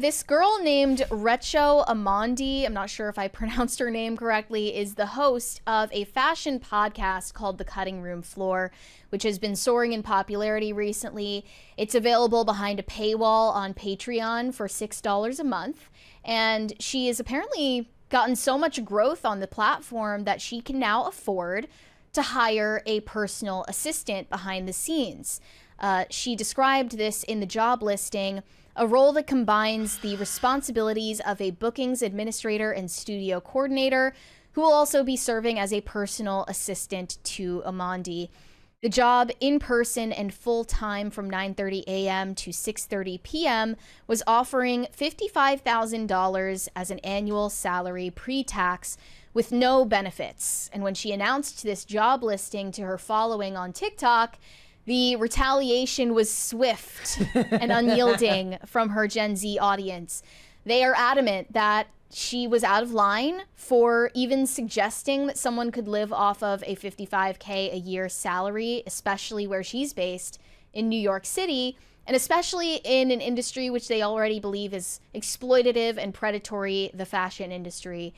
this girl named Recho Amandi, I'm not sure if I pronounced her name correctly, is the host of a fashion podcast called The Cutting Room Floor, which has been soaring in popularity recently. It's available behind a paywall on Patreon for $6 a month. And she has apparently gotten so much growth on the platform that she can now afford to hire a personal assistant behind the scenes. She described this in the job listing, a role that combines the responsibilities of a bookings administrator and studio coordinator, who will also be serving as a personal assistant to Amandi. The job, in person and full-time from 9:30 a.m. to 6:30 p.m., was offering $55,000 as an annual salary pre-tax with no benefits. And when she announced this job listing to her following on TikTok, the retaliation was swift and unyielding from her Gen Z audience. They are adamant that she was out of line for even suggesting that someone could live off of a $55K a year salary, especially where she's based in New York City, and especially in an industry which they already believe is exploitative and predatory, the fashion industry.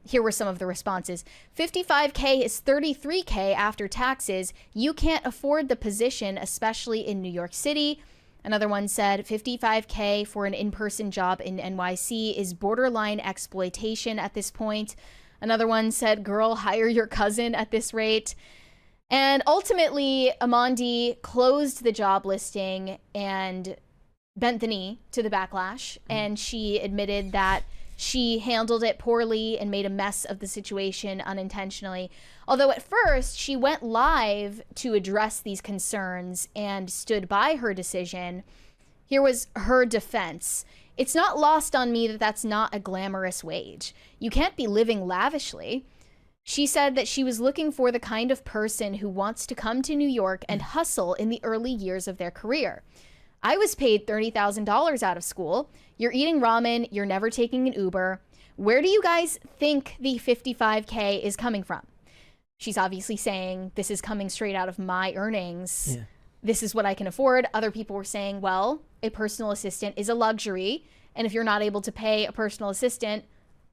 Here were some of the responses. 55K is 33K after taxes. You can't afford the position, especially in New York City. Another one said 55K for an in-person job in NYC is borderline exploitation at this point. Another one said, girl, hire your cousin at this rate. And ultimately, Amandi closed the job listing and bent the knee to the backlash. And she admitted that she handled it poorly and made a mess of the situation unintentionally. Although at first she went live to address these concerns and stood by her decision. Here was her defense. It's not lost on me that that's not a glamorous wage. You can't be living lavishly. She said that she was looking for the kind of person who wants to come to New York and hustle in the early years of their career. I was paid $30,000 out of school. You're eating ramen. You're never taking an Uber. Where do you guys think the 55K is coming from? She's obviously saying this is coming straight out of my earnings. Yeah. This is what I can afford. Other people were saying, well, a personal assistant is a luxury. And if you're not able to pay a personal assistant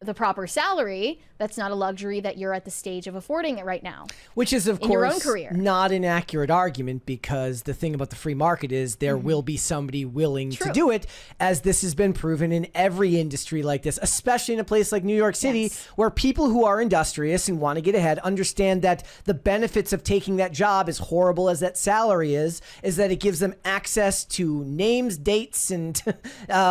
the proper salary, that's not a luxury that you're at the stage of affording it right now. Which is, of course, not an accurate argument, because the thing about the free market is there will be somebody willing to do it, as this has been proven in every industry like this, especially in a place like New York City, where people who are industrious and want to get ahead understand that the benefits of taking that job, as horrible as that salary is that it gives them access to names, dates, and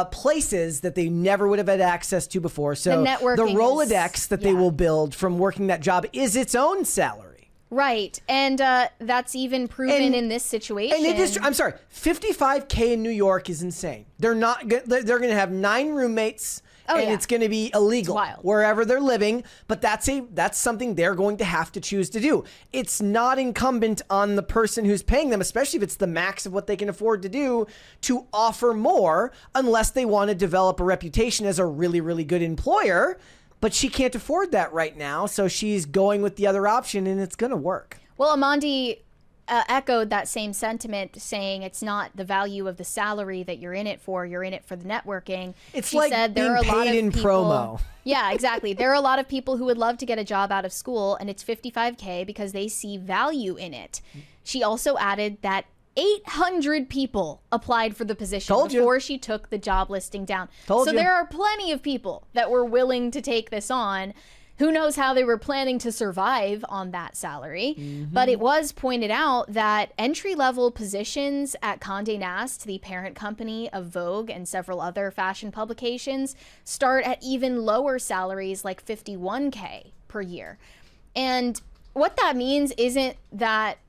places that they never would have had access to before. So the Rolodex that they will build from working that job is its own salary. Right. And that's even proven in this situation. And it is, I'm sorry, 55K in New York is insane. They're going to have 9 roommates. It's going to be illegal wherever they're living, but that's something they're going to have to choose to do. It's not incumbent on the person who's paying them, especially if it's the max of what they can afford to do, to offer more, unless they want to develop a reputation as a really, really good employer. But she can't afford that right now, so she's going with the other option, and it's going to work. Well, Amandi echoed that same sentiment, saying it's not the value of the salary that you're in it for the networking. It's like being paid in promo. Yeah, exactly. There are a lot of people who would love to get a job out of school, and it's 55K because they see value in it. She also added that 800 people applied for the position before she took the job listing down. So there are plenty of people that were willing to take this on. Who knows how they were planning to survive on that salary. But it was pointed out that entry-level positions at Condé Nast, the parent company of Vogue and several other fashion publications, start at even lower salaries, like 51K per year. And what that means isn't that,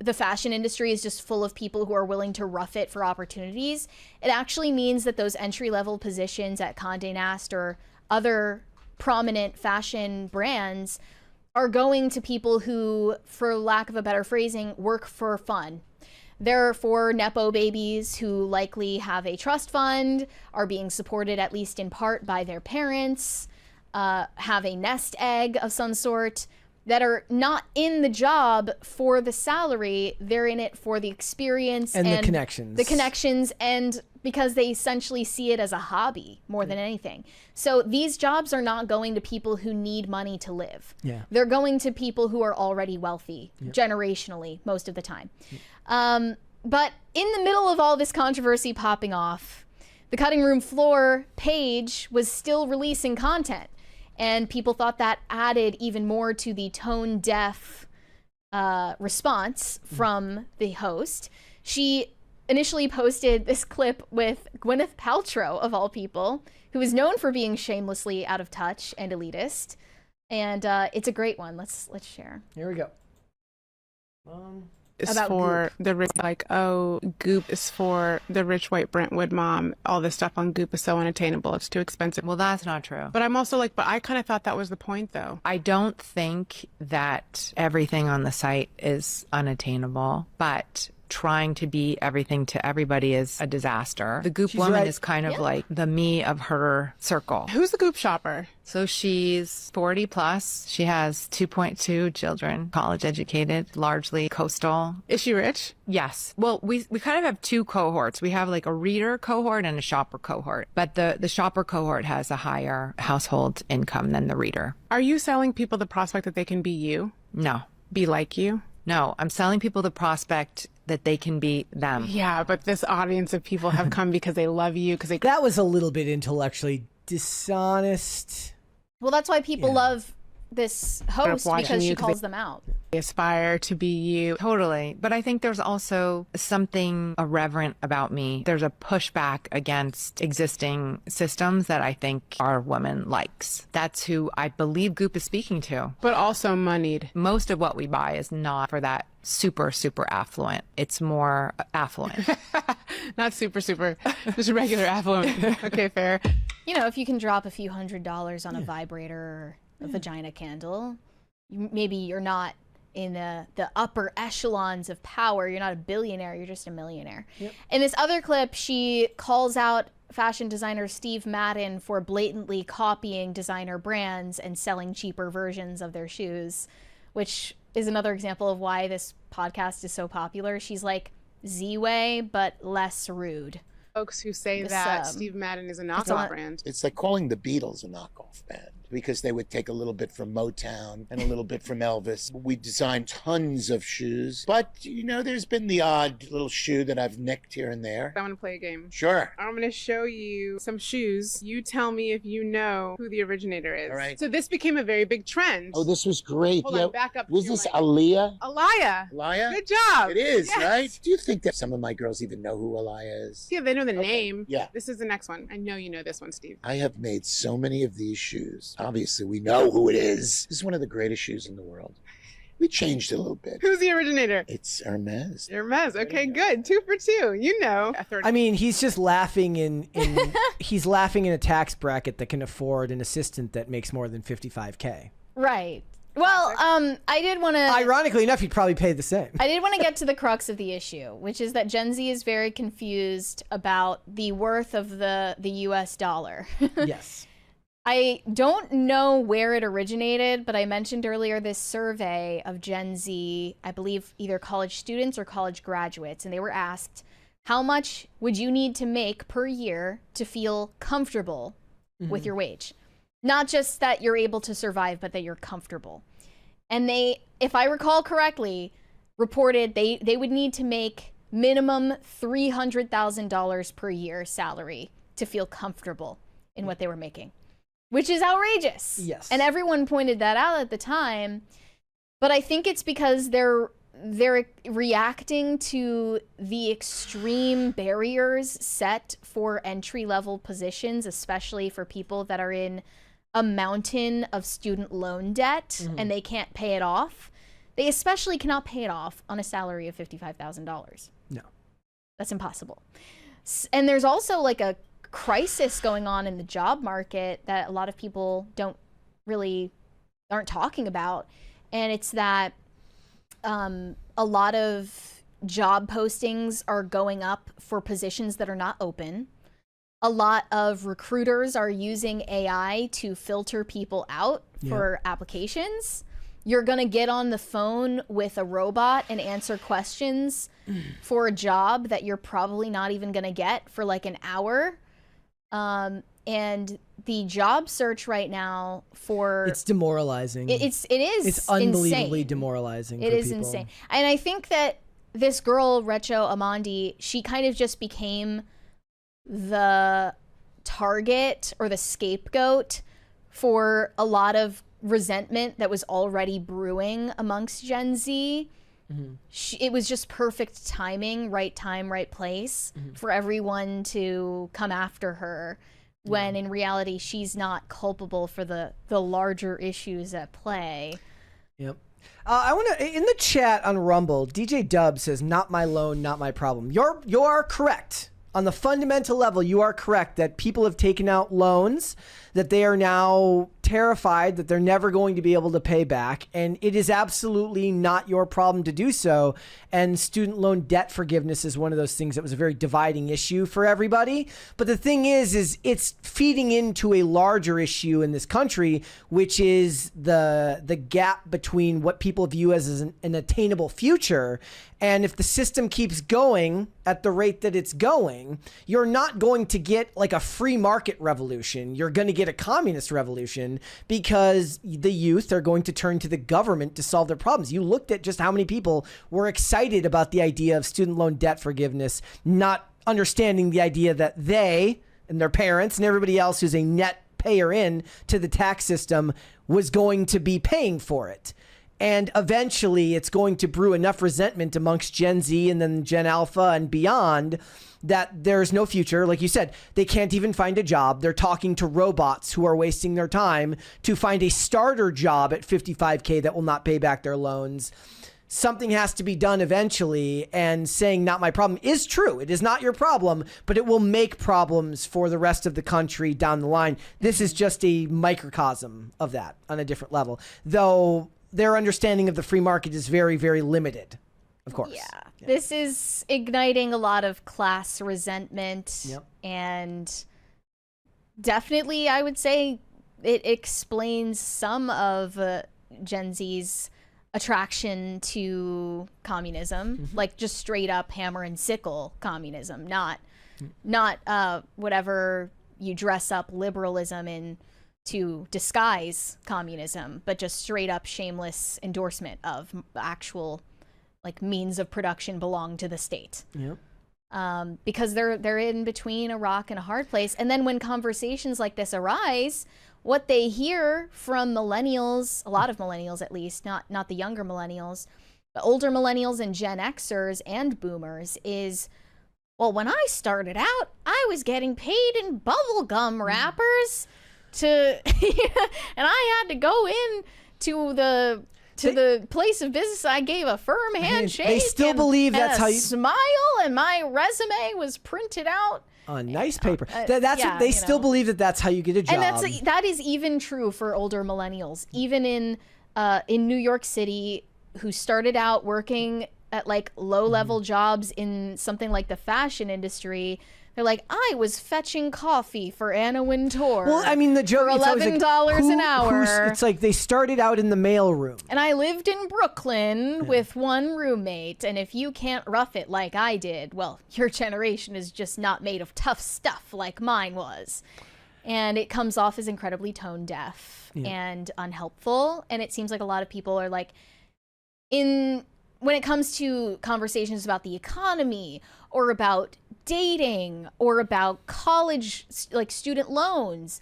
the fashion industry is just full of people who are willing to rough it for opportunities. It actually means that those entry-level positions at Condé Nast or other prominent fashion brands are going to people who, for lack of a better phrasing, work for fun. They're for Nepo babies who likely have a trust fund, are being supported at least in part by their parents, have a nest egg of some sort. that are not in the job for the salary. They're in it for the experience and the connections. The connections, and because they essentially see it as a hobby more than anything. So these jobs are not going to people who need money to live. Yeah. They're going to people who are already wealthy, generationally, most of the time. But in the middle of all this controversy popping off, the cutting room floor page was still releasing content. And people thought that added even more to the tone deaf response from the host. She initially posted this clip with Gwyneth Paltrow, of all people, who is known for being shamelessly out of touch and elitist. And it's a great one. Let's share. Here we go. Is About for Goop. the rich, like, oh, Goop is for the rich white Brentwood mom. All this stuff on Goop is so unattainable. It's too expensive. Well, that's not true. But I'm also like, but I kind of thought that was the point, though. I don't think that everything on the site is unattainable, but trying to be everything to everybody is a disaster. The Goop woman is kind of like the me of her circle. Who's the Goop shopper? So she's 40 plus. She has 2.2 children, college educated, largely coastal. Is she rich? Yes. Well, we kind of have two cohorts. We have like a reader cohort and a shopper cohort. But the shopper cohort has a higher household income than the reader. Are you selling people the prospect that they can be you? No. Be like you? No, I'm selling people the prospect that they can be them. Yeah, but this audience of people have come because they love you, because they... That was a little bit intellectually dishonest. Well, that's why people love this host, because she calls them out. They aspire to be you. Totally. But I think there's also something irreverent about me. There's a pushback against existing systems that I think our woman likes. That's who I believe Goop is speaking to. But also moneyed. Most of what we buy is not for that super, super affluent. It's more affluent. Not super, super. Just regular affluent. Okay, fair. You know, if you can drop a few $100s on a vibrator or a vagina candle, maybe you're not in the upper echelons of power. You're not a billionaire, you're just a millionaire. Yep. In this other clip, she calls out fashion designer Steve Madden for blatantly copying designer brands and selling cheaper versions of their shoes, which is another example of why this podcast is so popular. She's like Z-Way, but less rude. Folks who say that Steve Madden is a knockoff brand. It's like calling the Beatles a knockoff band, because they would take a little bit from Motown and a little bit from Elvis. We designed tons of shoes, but, you know, there's been the odd little shoe that I've nicked here and there. I want to play a game. Sure. I'm going to show you some shoes. You tell me if you know who the originator is. All right. So this became a very big trend. Oh, this was great. Hold on, back up. Was this Aaliyah? Aliyah. Aliyah? Good job. It is, Yes. right? Do you think that some of my girls even know who Aliyah is? Yeah, they know the name. Yeah. This is the next one. I know you know this one, Steve. I have made so many of these shoes. Obviously, we know who it is. This is one of the greatest shoes in the world. We changed it a little bit. Who's the originator? It's Hermes. Hermes. Okay, good. 2 for 2. You know. I mean, he's just laughing in he's laughing in a tax bracket that can afford an assistant that makes more than $55K. Right. Well, I did want to... Ironically enough, he'd probably pay the same. I did want to get to the crux of the issue, which is that Gen Z is very confused about the worth of the US dollar. Yes. I don't know where it originated, but I mentioned earlier this survey of Gen Z, I believe either college students or college graduates, and they were asked, how much would you need to make per year to feel comfortable with your wage? Not just that you're able to survive, but that you're comfortable. And they, if I recall correctly, reported they would need to make minimum $300,000 per year salary to feel comfortable in what they were making, which is outrageous. Yes. And everyone pointed that out at the time. But I think it's because they're reacting to the extreme barriers set for entry-level positions, especially for people that are in a mountain of student loan debt and they can't pay it off. They especially cannot pay it off on a salary of $55,000. No. That's impossible. And there's also like a crisis going on in the job market that a lot of people aren't talking about. And it's that a lot of job postings are going up for positions that are not open. A lot of recruiters are using AI to filter people out for applications. you're going to get on the phone with a robot and answer questions for a job that you're probably not even going to get for like an hour. And the job search right now for it's demoralizing. It is. It's unbelievably insane. demoralizing. It for is people. insane. And I think that this girl, Recho Amandi, she kind of just became the target or the scapegoat for a lot of resentment that was already brewing amongst Gen Z. It was just perfect timing, right time, right place for everyone to come after her, when in reality she's not culpable for the larger issues at play. Yep. I want to, in the chat on Rumble, DJ Dub says, "Not my loan, not my problem." You are correct. On the fundamental level, you are correct that people have taken out loans that they are now terrified that they're never going to be able to pay back. And it is absolutely not your problem to do so. And student loan debt forgiveness is one of those things that was a very dividing issue for everybody. But the thing is it's feeding into a larger issue in this country, which is the gap between what people view as an attainable future. And if the system keeps going at the rate that it's going, you're not going to get like a free market revolution. You're going to get a communist revolution, because the youth are going to turn to the government to solve their problems. You looked at just how many people were excited about the idea of student loan debt forgiveness, not understanding the idea that they and their parents and everybody else who's a net payer in to the tax system was going to be paying for it. And eventually it's going to brew enough resentment amongst Gen Z and then Gen Alpha and beyond that there's no future. Like you said, they can't even find a job. They're talking to robots who are wasting their time to find a starter job at $55K that will not pay back their loans. Something has to be done eventually, and saying "not my problem" is true. It is not your problem, but it will make problems for the rest of the country down the line. This is just a microcosm of that on a different level, though their understanding of the free market is very, very limited, of course. Yeah. This is igniting a lot of class resentment. Yep. And definitely, I would say it explains some of Gen Z's attraction to communism, like just straight up hammer and sickle communism, not whatever you dress up liberalism in to disguise communism, but just straight up shameless endorsement of actual like means of production belong to the state. Yep. Because they're in between a rock and a hard place. And then when conversations like this arise, what they hear from millennials, a lot of millennials at least, not the younger millennials, but older millennials and Gen Xers and boomers is, well, when I started out, I was getting paid in bubblegum wrappers and I had to go in to the place of business. I gave a firm handshake. They still believe that's how you smile, and my resume was printed out on nice paper. That's what they still believe that's how you get a job. And that is even true for older millennials, even in New York City, who started out working at like low-level jobs in something like the fashion industry. They're like, I was fetching coffee for Anna Wintour. Well, I mean, the joke for $11 an hour. It's like they started out in the mailroom. And I lived in Brooklyn with one roommate. And if you can't rough it like I did, well, your generation is just not made of tough stuff like mine was. And it comes off as incredibly tone deaf and unhelpful. And it seems like a lot of people are like, when it comes to conversations about the economy or about dating or about college, like student loans,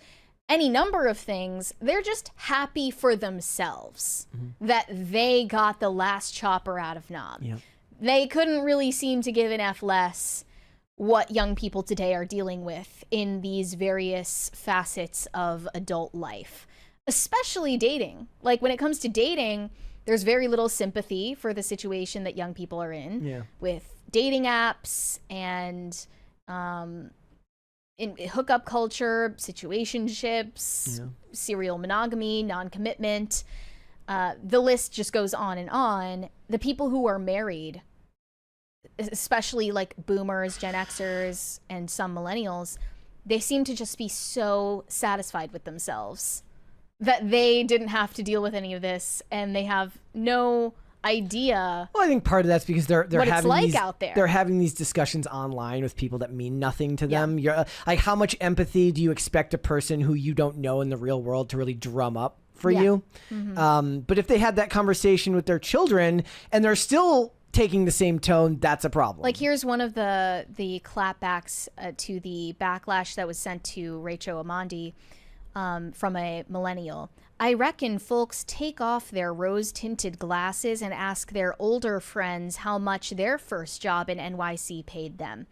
any number of things, they're just happy for themselves that they got the last chopper out of knob. Yep. They couldn't really seem to give an F less what young people today are dealing with in these various facets of adult life, especially dating. Like when it comes to dating, there's very little sympathy for the situation that young people are in with dating apps and in hookup culture, situationships, serial monogamy, non-commitment. The list just goes on and on. The people who are married, especially like boomers, Gen Xers, and some millennials, they seem to just be so satisfied with themselves that they didn't have to deal with any of this, and they have no idea. Well, I think part of that's because they're what having it's like these, out there. They're having these discussions online with people that mean nothing to them. You're like, how much empathy do you expect a person who you don't know in the real world to really drum up for you? But if they had that conversation with their children and they're still taking the same tone, that's a problem. Like, here's one of the clapbacks to the backlash that was sent to Rachel Amandi from a millennial. I reckon folks take off their rose-tinted glasses and ask their older friends how much their first job in NYC paid them.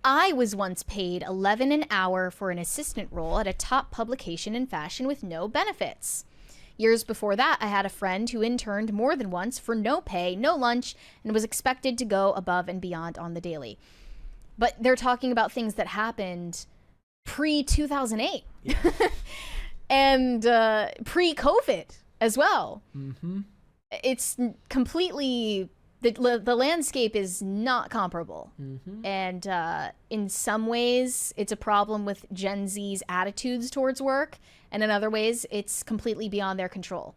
I was once paid $11 an hour for an assistant role at a top publication in fashion with no benefits. Years before that, I had a friend who interned more than once for no pay, no lunch, and was expected to go above and beyond on the daily. But they're talking about things that happened pre-2008 and pre-COVID as well. It's completely... The landscape is not comparable. And in some ways, it's a problem with Gen Z's attitudes towards work. And in other ways, it's completely beyond their control.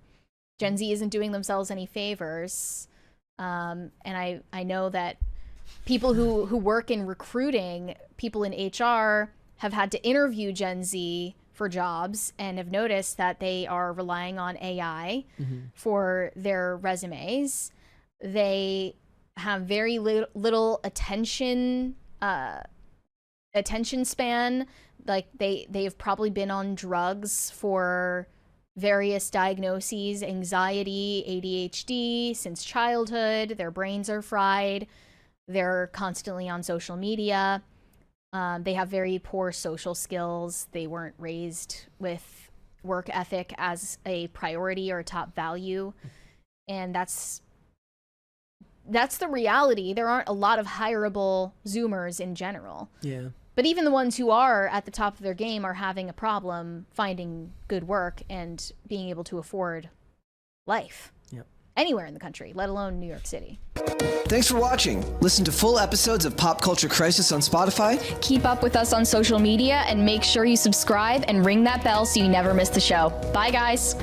Gen Z isn't doing themselves any favors. And I know that people who work in recruiting, people in HR, have had to interview Gen Z for jobs and have noticed that they are relying on AI for their resumes. They have very little attention span. Like they've probably been on drugs for various diagnoses, anxiety, ADHD since childhood. Their brains are fried. They're constantly on social media. They have very poor social skills. They weren't raised with work ethic as a priority or a top value. And that's the reality. There aren't a lot of hireable Zoomers in general. Yeah. But even the ones who are at the top of their game are having a problem finding good work and being able to afford life. Yep. Anywhere in the country, let alone New York City. Thanks for watching. Listen to full episodes of Pop Culture Crisis on Spotify. Keep up with us on social media and make sure you subscribe and ring that bell so you never miss the show. Bye, guys.